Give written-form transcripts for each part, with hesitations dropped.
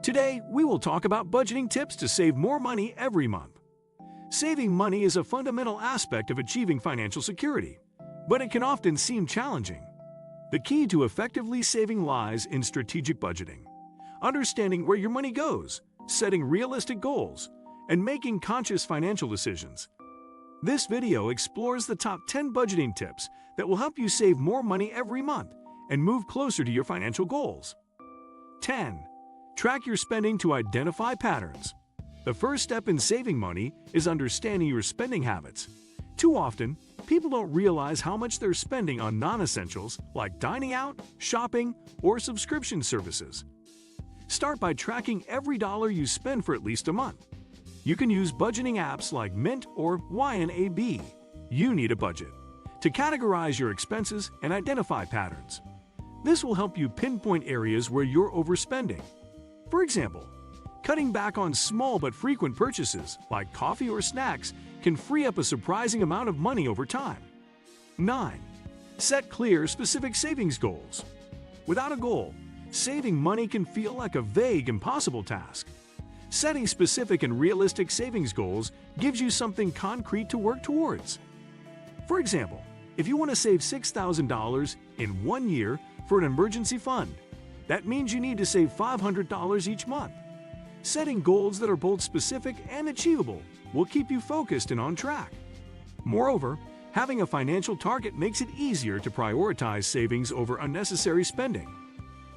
Today, we will talk about budgeting tips to save more money every month. Saving money is a fundamental aspect of achieving financial security, but it can often seem challenging. The key to effectively saving lies in strategic budgeting, understanding where your money goes, setting realistic goals, and making conscious financial decisions. This video explores the top 10 budgeting tips that will help you save more money every month and move closer to your financial goals. 10. Track your spending to identify patterns. The first step in saving money is understanding your spending habits. Too often, people don't realize how much they're spending on non-essentials like dining out, shopping, or subscription services. Start by tracking every dollar you spend for at least a month. You can use budgeting apps like Mint or YNAB. You need a budget to categorize your expenses and identify patterns. This will help you pinpoint areas where you're overspending. For example, cutting back on small but frequent purchases like coffee or snacks can free up a surprising amount of money over time. 9. Set clear, specific savings goals. Without a goal, saving money can feel like a vague, impossible task. Setting specific and realistic savings goals gives you something concrete to work towards. For example, if you want to save $6,000 in 1 year for an emergency fund, that means you need to save $500 each month. Setting goals that are both specific and achievable will keep you focused and on track. Moreover, having a financial target makes it easier to prioritize savings over unnecessary spending.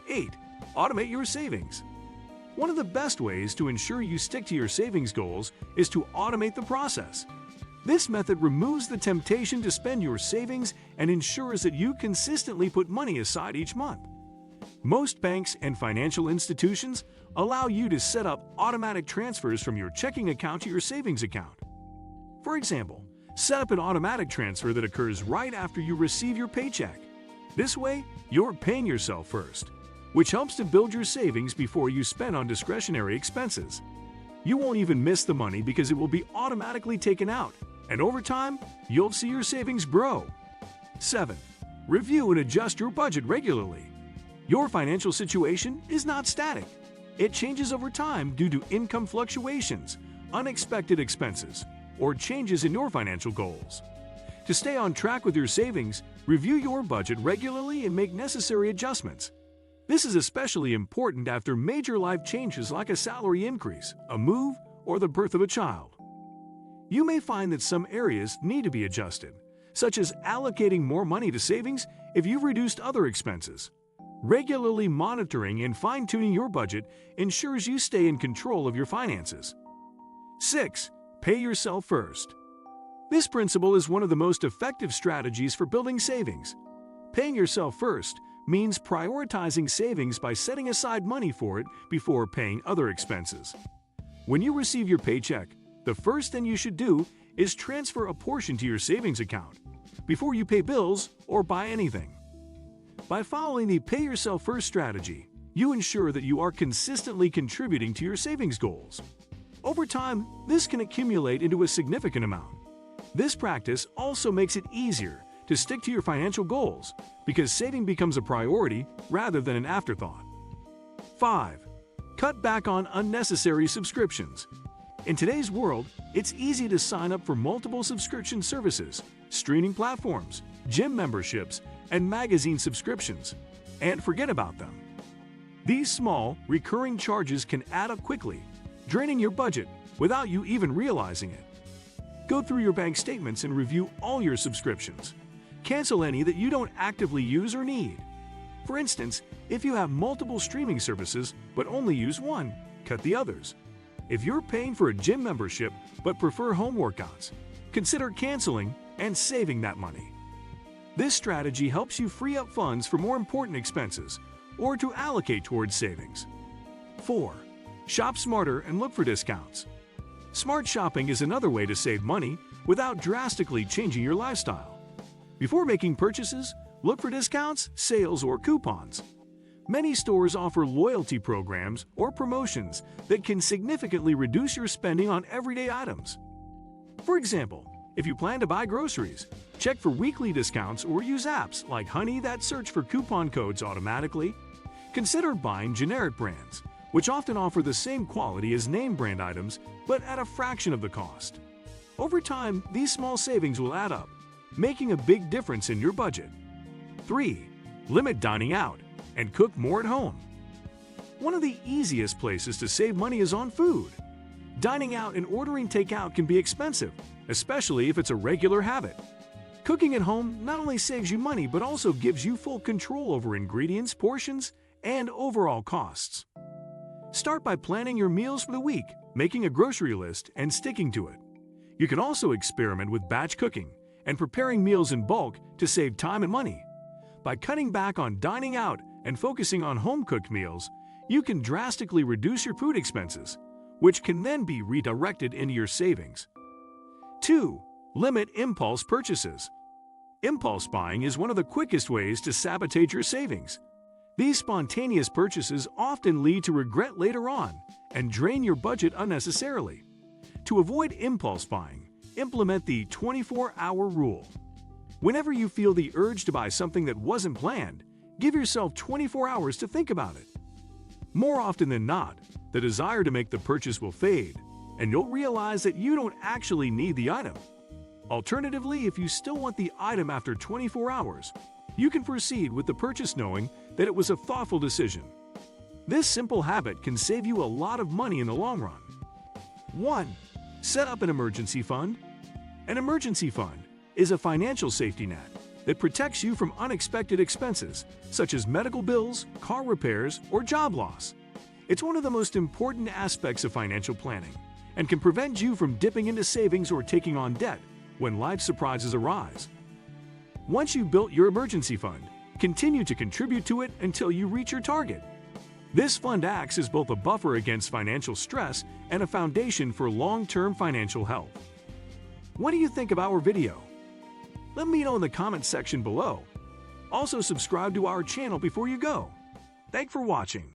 8. Automate your savings. One of the best ways to ensure you stick to your savings goals is to automate the process. This method removes the temptation to spend your savings and ensures that you consistently put money aside each month. Most banks and financial institutions allow you to set up automatic transfers from your checking account to your savings account. For example, set up an automatic transfer that occurs right after you receive your paycheck. This way, you're paying yourself first, which helps to build your savings before you spend on discretionary expenses. You won't even miss the money because it will be automatically taken out, and over time, you'll see your savings grow. 7. Review and adjust your budget regularly. Your financial situation is not static. It changes over time due to income fluctuations, unexpected expenses, or changes in your financial goals. To stay on track with your savings, review your budget regularly and make necessary adjustments. This is especially important after major life changes like a salary increase, a move, or the birth of a child. You may find that some areas need to be adjusted, such as allocating more money to savings if you've reduced other expenses. Regularly monitoring and fine-tuning your budget ensures you stay in control of your finances. 6. Pay yourself first. This principle is one of the most effective strategies for building savings. Paying yourself first means prioritizing savings by setting aside money for it before paying other expenses. When you receive your paycheck, the first thing you should do is transfer a portion to your savings account before you pay bills or buy anything. By following the Pay Yourself First strategy, you ensure that you are consistently contributing to your savings goals. Over time, this can accumulate into a significant amount. This practice also makes it easier to stick to your financial goals because saving becomes a priority rather than an afterthought. 5. Cut back on unnecessary subscriptions. In today's world, it's easy to sign up for multiple subscription services, streaming platforms, gym memberships, and magazine subscriptions, and forget about them. These small, recurring charges can add up quickly, draining your budget without you even realizing it. Go through your bank statements and review all your subscriptions. Cancel any that you don't actively use or need. For instance, if you have multiple streaming services but only use one, cut the others. If you're paying for a gym membership but prefer home workouts, consider canceling and saving that money. This strategy helps you free up funds for more important expenses or to allocate towards savings. 4. Shop smarter and look for discounts. Smart shopping is another way to save money without drastically changing your lifestyle. Before making purchases, look for discounts, sales, or coupons. Many stores offer loyalty programs or promotions that can significantly reduce your spending on everyday items. For example, if you plan to buy groceries, check for weekly discounts or use apps like Honey that search for coupon codes automatically. Consider buying generic brands, which often offer the same quality as name brand items but at a fraction of the cost. Over time, these small savings will add up, making a big difference in your budget. 3. Limit dining out and cook more at home. One of the easiest places to save money is on food. Dining out and ordering takeout can be expensive, especially if it's a regular habit. Cooking at home not only saves you money but also gives you full control over ingredients, portions, and overall costs. Start by planning your meals for the week, making a grocery list, and sticking to it. You can also experiment with batch cooking and preparing meals in bulk to save time and money. By cutting back on dining out and focusing on home-cooked meals, you can drastically reduce your food expenses, which can then be redirected into your savings. 2. Limit impulse purchases. Impulse buying is one of the quickest ways to sabotage your savings. These spontaneous purchases often lead to regret later on and drain your budget unnecessarily. To avoid impulse buying, implement the 24-hour rule. Whenever you feel the urge to buy something that wasn't planned, give yourself 24 hours to think about it. More often than not, the desire to make the purchase will fade, and you'll realize that you don't actually need the item. Alternatively, if you still want the item after 24 hours, you can proceed with the purchase knowing that it was a thoughtful decision. This simple habit can save you a lot of money in the long run. 1. Set up an emergency fund. An emergency fund is a financial safety net that protects you from unexpected expenses such as medical bills, car repairs, or job loss. It's one of the most important aspects of financial planning and can prevent you from dipping into savings or taking on debt when life surprises arise. Once you've built your emergency fund, continue to contribute to it until you reach your target. This fund acts as both a buffer against financial stress and a foundation for long-term financial health. What do you think of our video? Let me know in the comments section below. Also, subscribe to our channel before you go. Thanks for watching.